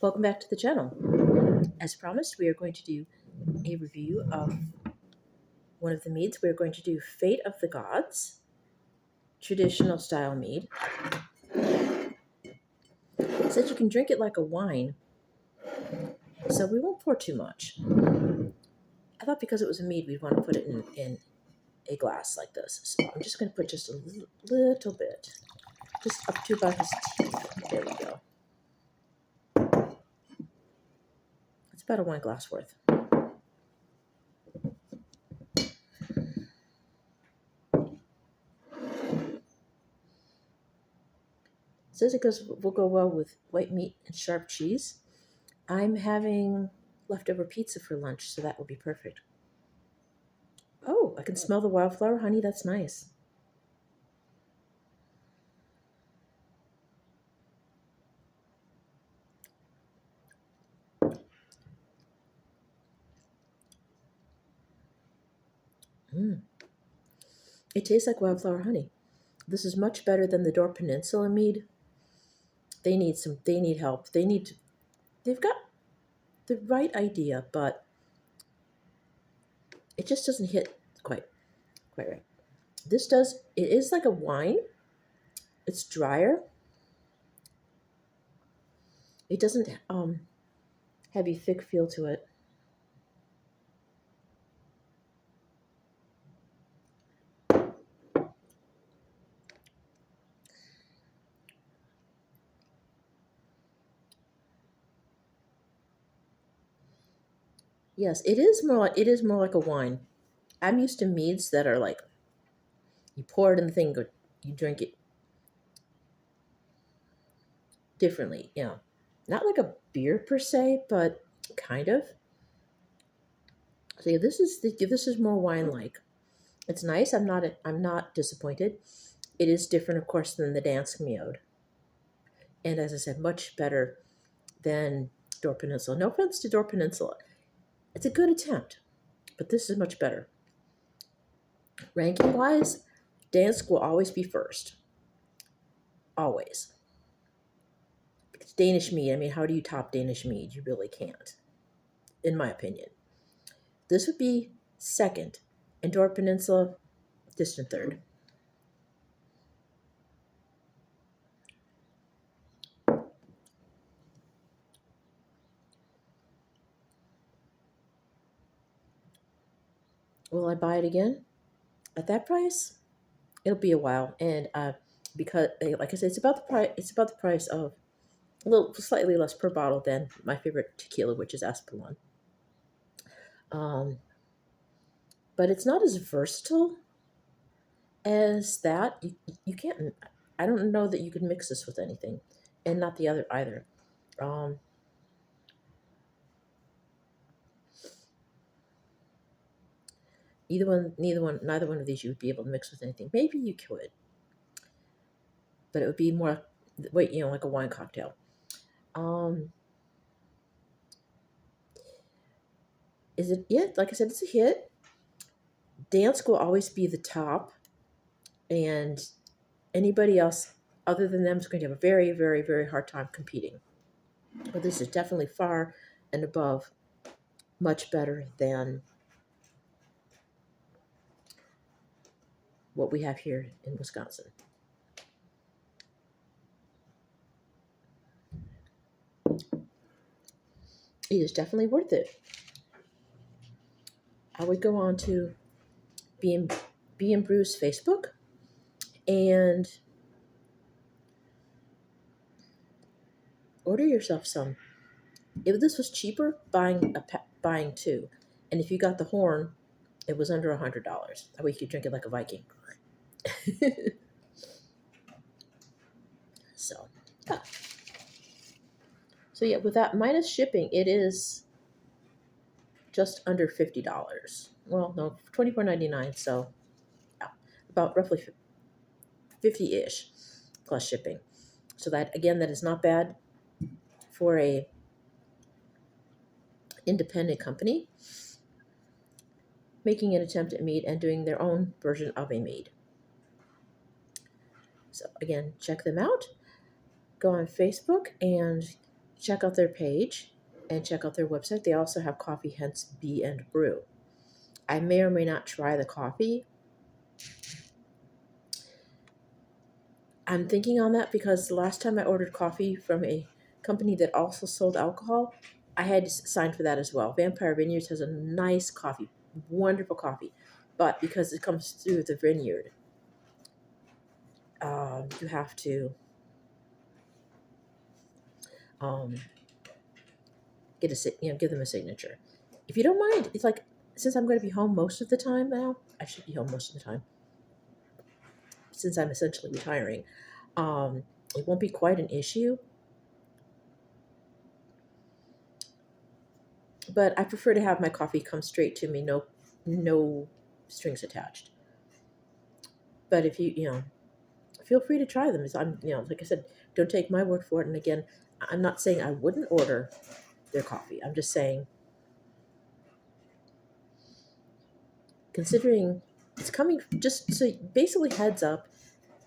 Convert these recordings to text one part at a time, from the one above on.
Welcome back to the channel. As promised, we are going to do a review of one of the meads. We're going to do Fate of the Gods, traditional style mead. It says you can drink it like a wine, so we won't pour too much. I thought because it was a mead, we'd want to put it in a glass like this. So I'm just going to put just a little bit, just up to about his teeth. There we go. It's about a wine glass worth. It says it will go well with white meat and sharp cheese. I'm having leftover pizza for lunch, so that will be perfect. Oh, I can smell the wildflower honey. That's nice. Mm. It tastes like wildflower honey. This is much better than the Door Peninsula mead. They need help. They've got the right idea, but it just doesn't hit quite right. It is like a wine. It's drier. It doesn't have a thick feel to it. Yes, it is more like a wine. I'm used to meads that are like you pour it in the thing, you drink it differently, not like a beer per se, but kind of. So yeah, this is more wine like. It's nice. I'm not disappointed. It is different, of course, than the Dansk Mead, and as I said, much better than Door Peninsula. No offense to Door Peninsula, it's a good attempt, but this is much better. Ranking wise, Dansk will always be first, always. Because Danish mead. I mean, how do you top Danish mead? You really can't, in my opinion. This would be second, and Door Peninsula, distant third. Will I buy it again? At that price, it'll be a while. And because, like I said, it's about the price. It's about the price of a little slightly less per bottle than my favorite tequila, which is Espolon. Um, but it's not as versatile as that. You can't. I don't know that you could mix this with anything, and not the other either. Um, neither one of these you would be able to mix with anything. Maybe you could, but it would be more, like a wine cocktail. Um, is it? Yeah, like I said, it's a hit. Dansk will always be the top, and anybody else other than them is going to have a very, very, very hard time competing. But this is definitely far and above, much better than what we have here in Wisconsin. It is definitely worth it. I would go on to Brew's Facebook and order yourself some. If this was cheaper, buying two, and if you got the horn, it was under $100. That way you could drink it like a Viking. So, yeah. So yeah, with that minus shipping, it is just under $50. Well, no, $24.99. So, yeah, about roughly 50-ish plus shipping. So that is not bad for a independent company making an attempt at mead and doing their own version of a mead. So again, check them out. Go on Facebook and check out their page and check out their website. They also have coffee, hence Bee and Brew. I may or may not try the coffee. I'm thinking on that because the last time I ordered coffee from a company that also sold alcohol, I had signed for that as well. Vampire Vineyards has a nice coffee, wonderful coffee, but because it comes through the vineyard, you have to um, give them a signature. If you don't mind, it's like since I'm going to be home most of the time now, I should be home most of the time since I'm essentially retiring. It won't be quite an issue, but I prefer to have my coffee come straight to me, no strings attached. But if you feel free to try them. Like I said, don't take my word for it. And again, I'm not saying I wouldn't order their coffee. I'm just saying, considering it's coming, just so basically heads up,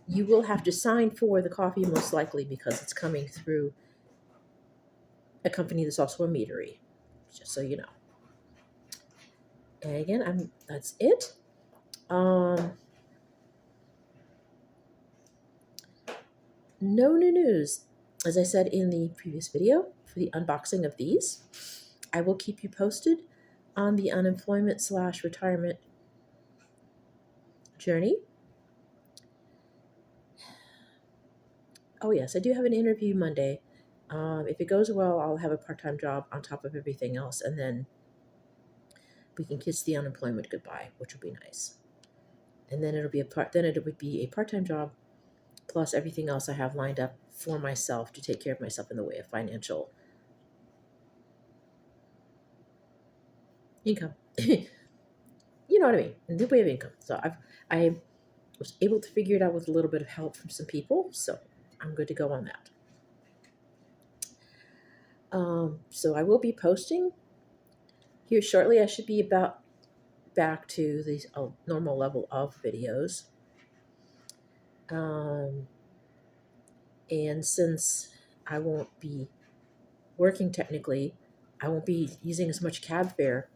you will have to sign for the coffee most likely because it's coming through a company that's also a meadery. Just so you know. And again, that's it. No new news. As I said in the previous video for the unboxing of these, I will keep you posted on the unemployment/retirement journey. Oh, yes, I do have an interview Monday. If it goes well, I'll have a part-time job on top of everything else, and then we can kiss the unemployment goodbye, which will be nice. And then it would be a part-time job plus everything else I have lined up for myself to take care of myself in the way of financial income. You know what I mean? In the way of income. So I was able to figure it out with a little bit of help from some people, so I'm good to go on that. So I will be posting here shortly. I should be about back to the normal level of videos. And since I won't be working technically, I won't be using as much cab fare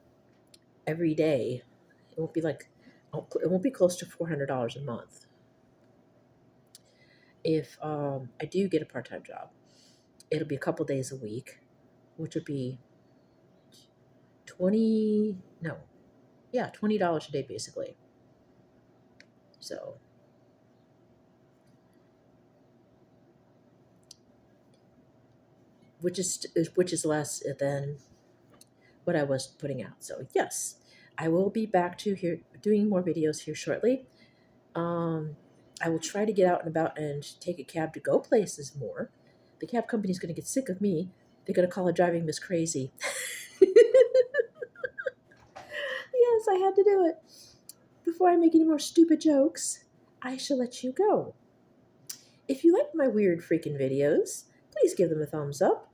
every day. It won't be it won't be close to $400 a month. If I do get a part-time job, it'll be a couple days a week, which would be $20 a day basically. So which is less than what I was putting out. So yes, I will be back to here doing more videos here shortly. I will try to get out and about and take a cab to go places more. The cab company's going to get sick of me. They're going to call it driving Miss Crazy. Yes, I had to do it. Before I make any more stupid jokes, I shall let you go. If you like my weird freaking videos, please give them a thumbs up.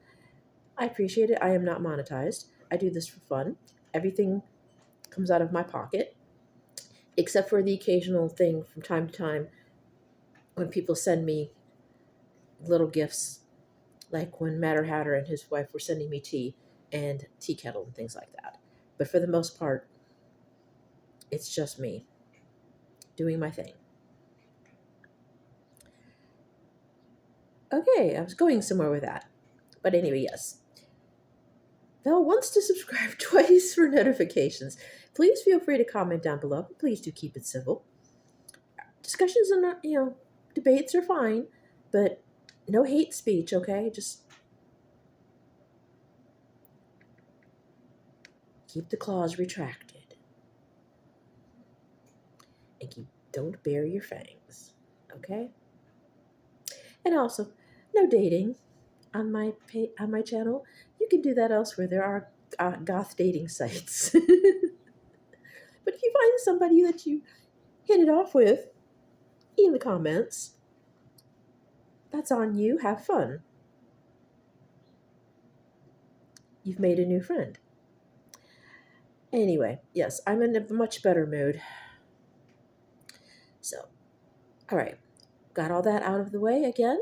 I appreciate it. I am not monetized. I do this for fun. Everything comes out of my pocket, except for the occasional thing from time to time when people send me little gifts, like when Matter Hatter and his wife were sending me tea and tea kettle and things like that. But for the most part, it's just me doing my thing. Okay, I was going somewhere with that. But anyway, yes. Val wants to subscribe twice for notifications. Please feel free to comment down below. Please do keep it civil. Discussions are not, debates are fine, but no hate speech, okay? Just keep the claws retracted. And don't bare your fangs, okay? And also, no dating on my channel. You can do that elsewhere. There are goth dating sites. But if you find somebody that you hit it off with in the comments, that's on you. Have fun. You've made a new friend. Anyway, yes, I'm in a much better mood. So, all right. Got all that out of the way again.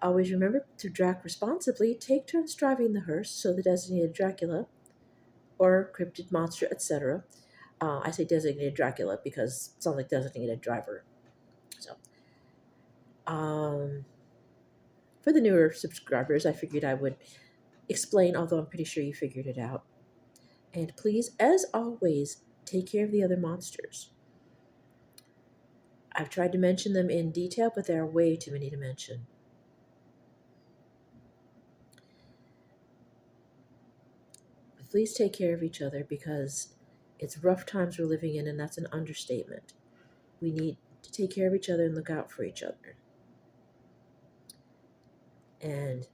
Always remember to drac responsibly. Take turns driving the hearse so the designated Dracula or cryptid monster, etc. I say designated Dracula because it sounds like designated driver. So, um, for the newer subscribers, I figured I would explain, although I'm pretty sure you figured it out. And please, as always, take care of the other monsters. I've tried to mention them in detail, but there are way too many to mention. But please take care of each other because it's rough times we're living in, and that's an understatement. We need to take care of each other and look out for each other. And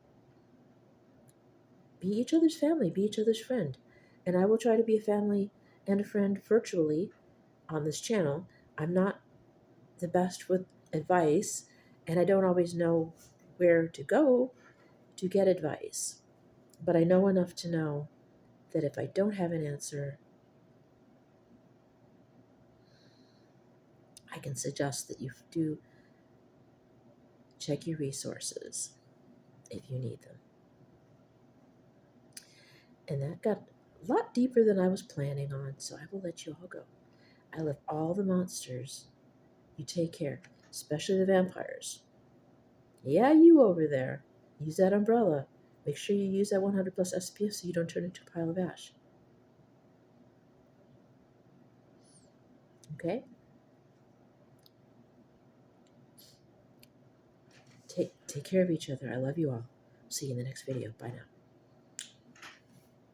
be each other's family, be each other's friend. And I will try to be a family and a friend virtually on this channel. I'm not the best with advice, and I don't always know where to go to get advice. But I know enough to know that if I don't have an answer, I can suggest that you do check your resources if you need them. And that got a lot deeper than I was planning on, so I will let you all go. I love all the monsters. You take care, especially the vampires. Yeah, you over there. Use that umbrella. Make sure you use that 100 plus SPF so you don't turn into a pile of ash. Okay? Take care of each other. I love you all. See you in the next video. Bye now.